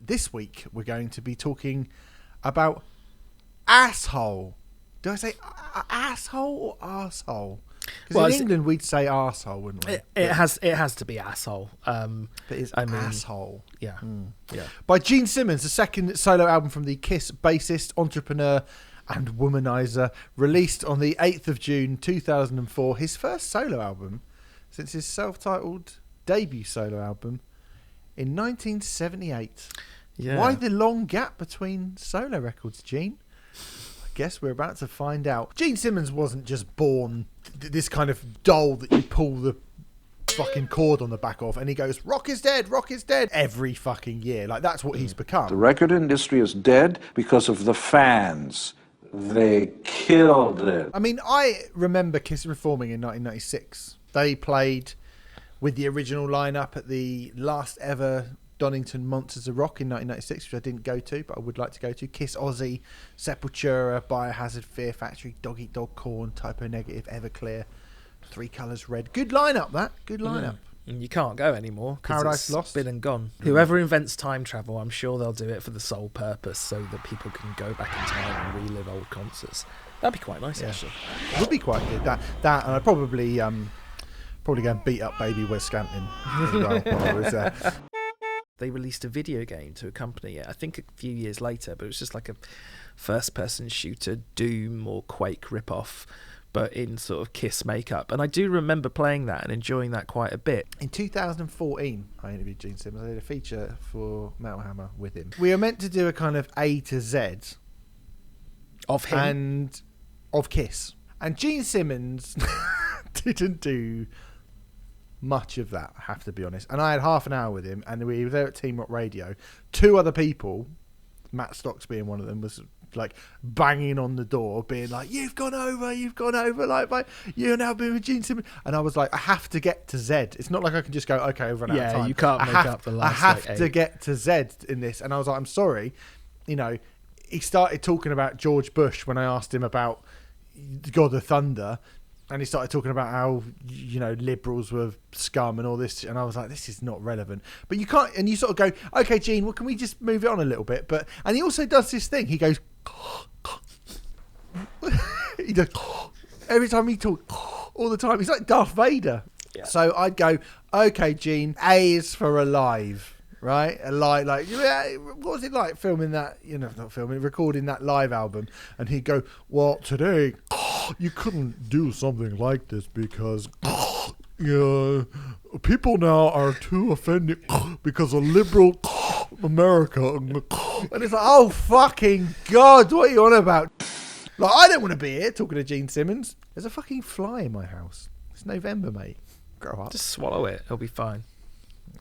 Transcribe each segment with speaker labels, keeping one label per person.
Speaker 1: this week we're going to be talking about asshole. Do I say asshole or arsehole? Because in England we'd say arsehole, wouldn't we?
Speaker 2: It has to be asshole.
Speaker 1: But it's asshole.
Speaker 2: Yeah. Yeah.
Speaker 1: By Gene Simmons, the second solo album from the Kiss bassist, entrepreneur and womanizer, released on the 8th of June 2004, his first solo album since his self-titled debut solo album in 1978.
Speaker 2: Yeah.
Speaker 1: Why the long gap between solo records, Gene? I guess we're about to find out. Gene Simmons wasn't just born this kind of doll that you pull the fucking cord on the back of and he goes, rock is dead, every fucking year. Like, that's what he's become.
Speaker 3: The record industry is dead because of the fans. They killed it.
Speaker 1: I mean, I remember Kiss reforming in 1996. They played with the original lineup at the last ever Donington Monsters of Rock in 1996, which I didn't go to, but I would like to go to. Kiss Aussie, Sepultura, Biohazard, Fear Factory, Dog Eat Dog, Korn, Typo Negative, Everclear, Three Colours Red. Good lineup, that. Good lineup.
Speaker 2: And you can't go anymore.
Speaker 1: Paradise
Speaker 2: it's
Speaker 1: Lost.
Speaker 2: Been and gone. Whoever invents time travel, I'm sure they'll do it for the sole purpose so that people can go back in time and relive old concerts. That'd be quite nice, actually.
Speaker 1: It would be quite good. That, and I'd probably go and beat up Baby Wes Scantlin as well while I was there.
Speaker 2: They released a video game to accompany it, I think a few years later, but it was just like a first-person shooter Doom or Quake rip-off, but in sort of Kiss makeup. And I do remember playing that and enjoying that quite a bit.
Speaker 1: In 2014, I interviewed Gene Simmons. I did a feature for Metal Hammer with him. We were meant to do a kind of A to Z
Speaker 2: of him
Speaker 1: and of Kiss. And Gene Simmons didn't do much of that, I have to be honest. And I had half an hour with him, and we were there at Team Rock Radio. Two other people, Matt Stocks being one of them, was like banging on the door, being like, you've gone over, like, you're now being with Gene Simmons. And I was like, I have to get to Z. It's not like I can just go, okay, I've run out of time.
Speaker 2: Yeah, you can't make up the last.
Speaker 1: I have to get to Z in this. And I was like, I'm sorry. You know, he started talking about George Bush when I asked him about God of Thunder. And he started talking about how, you know, liberals were scum and all this. And I was like, this is not relevant. But you can't, and you sort of go, okay, Gene, well, can we just move it on a little bit? And he also does this thing. He goes, he does, every time he talks, all the time. He's like Darth Vader. Yeah. So I'd go, okay, Gene, A is for alive. Right, like what was it like filming that? You know, not filming, recording that live album. And he'd go, well, today you couldn't do something like this because people now are too offended because of liberal America. And it's like, oh fucking God, what are you on about? Like, I don't want to be here talking to Gene Simmons. There's a fucking fly in my house. It's November, mate. Grow up.
Speaker 2: Just swallow it. It'll be fine.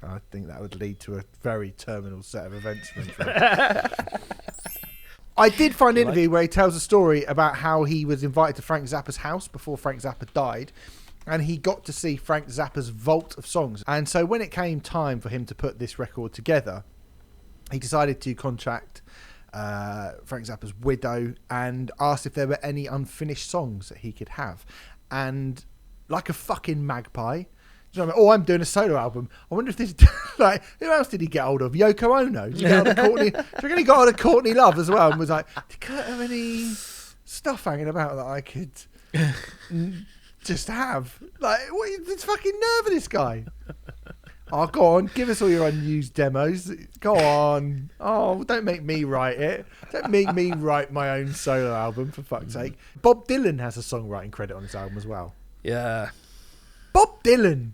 Speaker 1: I think that would lead to a very terminal set of events for him. I did find an interview where he tells a story about how he was invited to Frank Zappa's house before Frank Zappa died, and he got to see Frank Zappa's vault of songs. And so when it came time for him to put this record together, he decided to contact Frank Zappa's widow and asked if there were any unfinished songs that he could have. And like a fucking magpie, you know what I mean? Oh, I'm doing a solo album. I wonder if this, like, who else did he get hold of? Yoko Ono? Did he get hold of Courtney? Do you reckon he got hold of Courtney Love as well? And was like, did Kurt have any stuff hanging about that I could just have? Like, what, this fucking nerve of this guy. Oh, go on, give us all your unused demos. Go on. Oh, don't make me write it. Don't make me write my own solo album, for fuck's sake. Bob Dylan has a songwriting credit on his album as well.
Speaker 2: Yeah.
Speaker 1: Bob Dylan.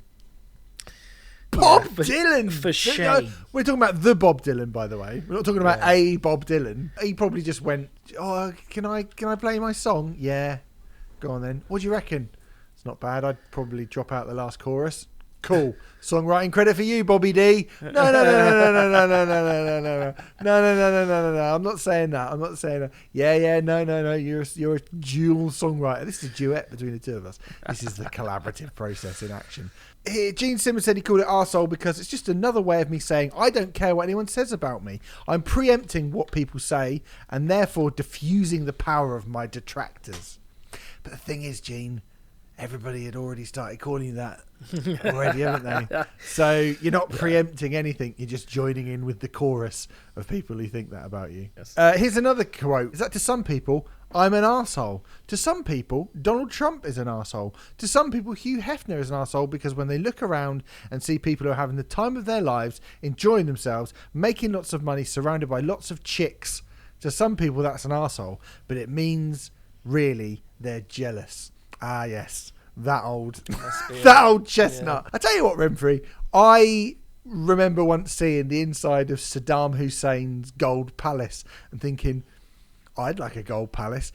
Speaker 1: Bob Dylan,
Speaker 2: for shame.
Speaker 1: We're talking about the Bob Dylan, by the way. We're not talking about a Bob Dylan. He probably just went, "Oh, can I play my song?" Yeah, go on then. What do you reckon? It's not bad. I'd probably drop out the last chorus. Cool. Songwriting credit for you, Bobby D. No. I'm not saying that. Yeah. No. You're a dual songwriter. This is a duet between the two of us. This is the collaborative process in action. Here, Gene Simmons said he called it arsehole because it's just another way of me saying I don't care what anyone says about me. I'm preempting what people say and therefore diffusing the power of my detractors. But the thing is, Gene, everybody had already started calling you that already, haven't they? So you're not preempting anything. You're just joining in with the chorus of people who think that about you.
Speaker 2: Yes.
Speaker 1: Here's another quote. Is that to some people, I'm an arsehole. To some people, Donald Trump is an arsehole. To some people, Hugh Hefner is an arsehole because when they look around and see people who are having the time of their lives, enjoying themselves, making lots of money, surrounded by lots of chicks, to some people that's an arsehole, but it means really they're jealous. Ah, yes, that old chestnut. I tell you what, Remfry, I remember once seeing the inside of Saddam Hussein's gold palace and thinking, I'd like a gold palace.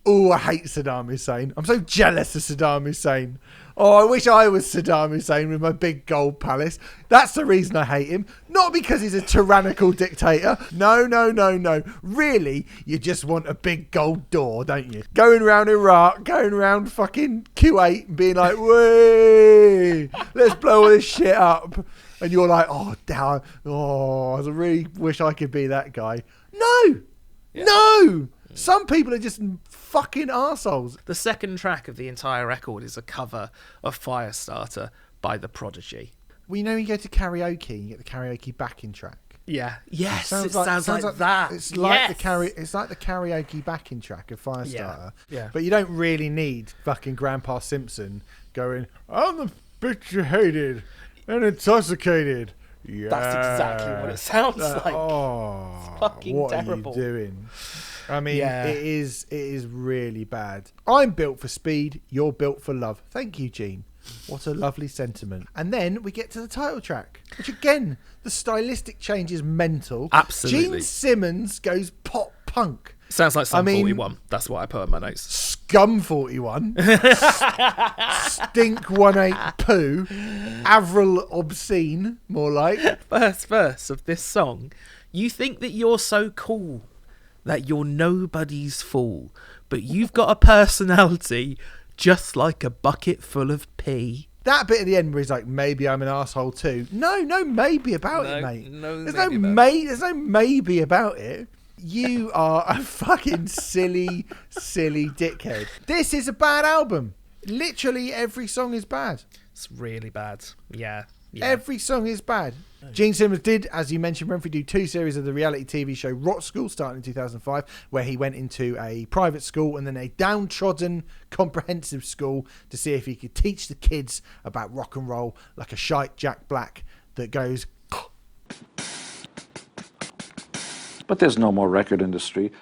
Speaker 1: Oh, I hate Saddam Hussein. I'm so jealous of Saddam Hussein. Oh, I wish I was Saddam Hussein with my big gold palace. That's the reason I hate him. Not because he's a tyrannical dictator. No. Really, you just want a big gold door, don't you? Going around Iraq, going around fucking Kuwait and being like, way, let's blow all this shit up. And you're like, oh, damn. Oh, I really wish I could be that guy. No. Yeah. No! Some people are just fucking arseholes.
Speaker 2: The second track of the entire record is a cover of Firestarter by the Prodigy.
Speaker 1: Well, you know, you go to karaoke, you get the karaoke backing track.
Speaker 2: Yeah. Yes, it
Speaker 1: sounds
Speaker 2: like that.
Speaker 1: It's like it's like the karaoke backing track of Firestarter.
Speaker 2: Yeah.
Speaker 1: But you don't really need fucking Grandpa Simpson going, I'm the bitch you hated and intoxicated. Yeah.
Speaker 2: That's exactly what it sounds like.
Speaker 1: Oh,
Speaker 2: it's fucking
Speaker 1: what
Speaker 2: terrible.
Speaker 1: Are you doing? I mean, it is really bad. I'm built for speed. You're built for love. Thank you, Gene. What a lovely sentiment. And then we get to the title track, which again, the stylistic change is mental.
Speaker 2: Absolutely.
Speaker 1: Gene Simmons goes pop punk.
Speaker 2: Sounds like Sum 41. That's what I put in my notes.
Speaker 1: Scum 41. Stink 18 poo. Avril obscene, more like.
Speaker 2: First verse of this song. You think that you're so cool, that you're nobody's fool, but you've got a personality just like a bucket full of pee.
Speaker 1: That bit at the end where he's like, maybe I'm an arsehole too. No maybe about it, mate. There's no maybe about it. You are a fucking silly dickhead. This is a bad album. Literally every song is bad.
Speaker 2: It's really bad. Yeah.
Speaker 1: Every song is bad. Gene Simmons did, as you mentioned, Remfry, do 2 series of the reality TV show Rock School, starting in 2005, where he went into a private school and then a downtrodden comprehensive school to see if he could teach the kids about rock and roll like a shite Jack Black that goes...
Speaker 3: But there's no more record industry.